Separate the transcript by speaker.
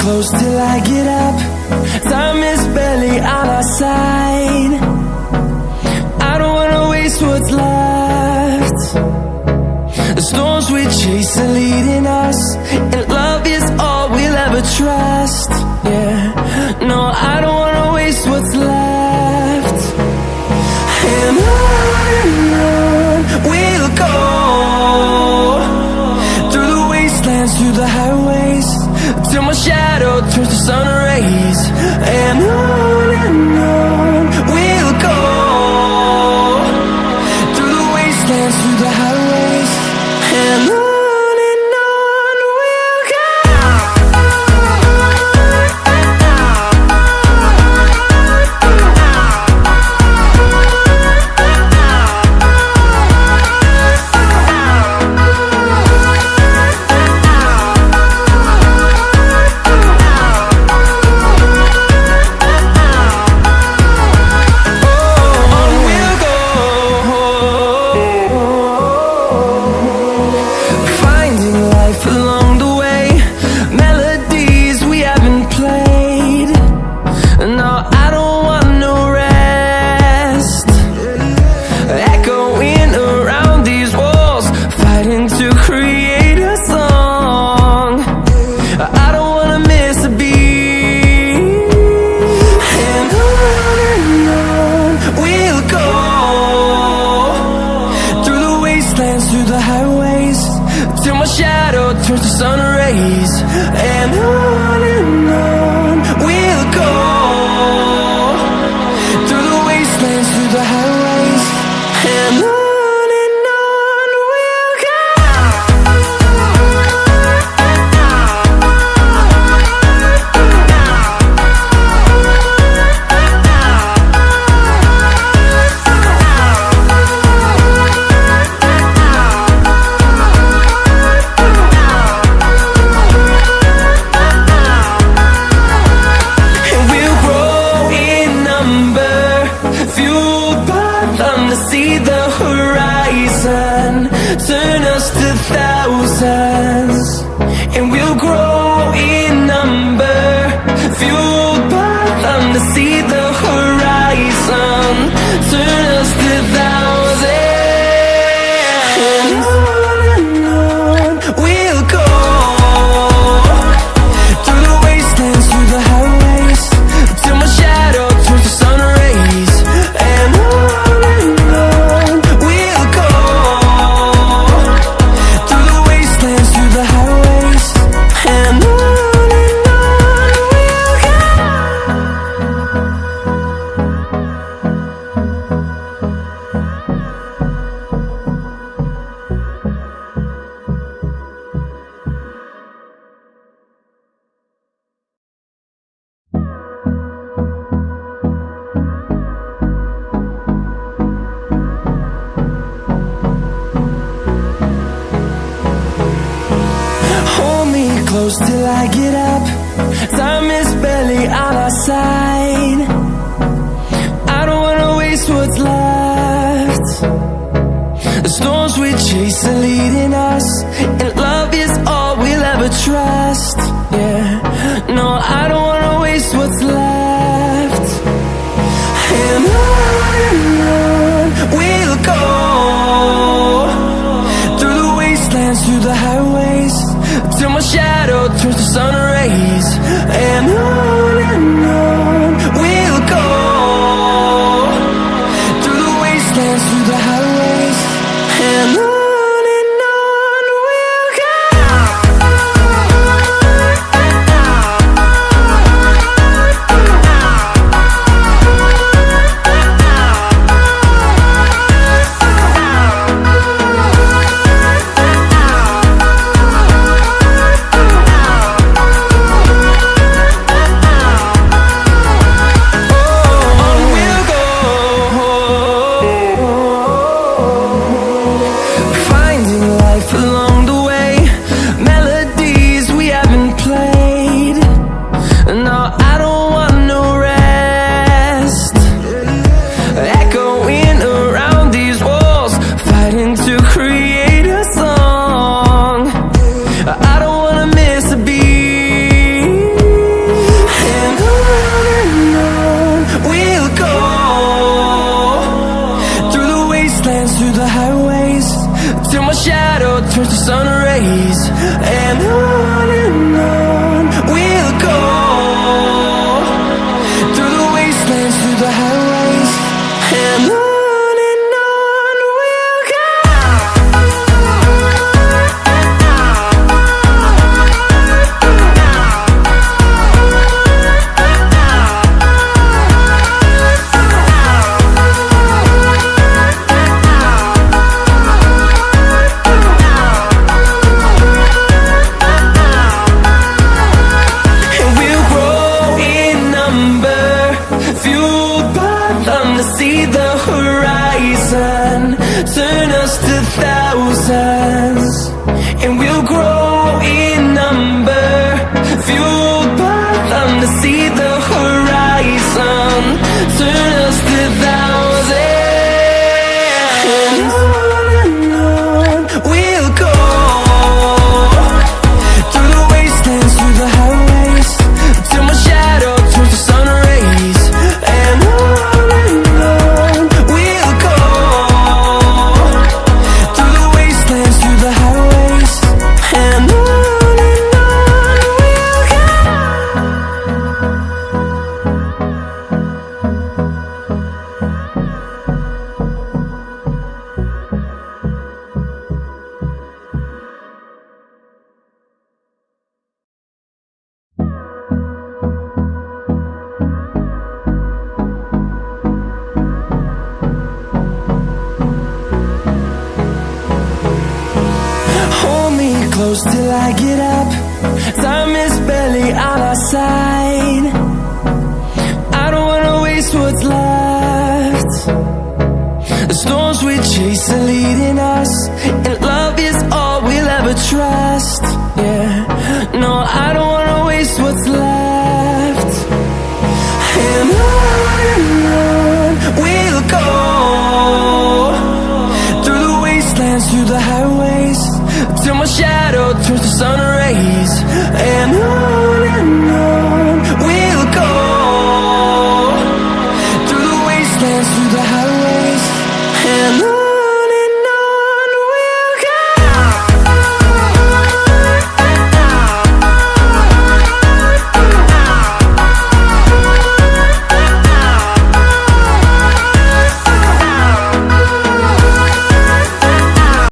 Speaker 1: close till I get up. Time is barely on our side. I don't wanna waste what's left. The storms we chase are leading us, and love is all we'll ever trust. Yeah, no, I don't wanna waste what's left. And on we'll go, through the wastelands, through the highways, till my shadow turns to sun rays. And on we'll go, through the wastelands, through the highways, and on we'll go. Through the highways, till my shadow turns to sun rays. And on we'll go, through the wastelands, through the highways, and on we'll go. See the horizon, turn us to thousands, and we'll grow in number, fueled by them to see the horizon, turn us to thousands. And on we'll go, through the wastelands, through the highways, till my shadow turns to sun rays. And close till I get up. Time is barely on our side. I don't wanna waste what's left. The storms we chase are leading us, and love is all we'll ever trust. Yeah, no, I don't wanna waste what's left. And on we'll go, through the wastelands, through the highways, till my shadow turns to sun rays. And on we'll go, through the wastelands, through the highways, and on we'll go. turns to sun rays, and on we'll go, through the wastelands, through the highways, and on we'll go. See the horizon, turn us to thousands, and we'll grow in number, fueled by them to see the horizon, turn us to thousands, and on we'll go, through the wastelands, through the highways, till my shadow turns to sun rays, and on close till I get up. Time is barely on our side. I don't wanna waste what's left. The storms we chase are leading us, and love is all we'll ever trust. Yeah, no, I don't wanna waste what's left. And on we'll go, through the wastelands, through the highways, till my shadow turns to sun rays, and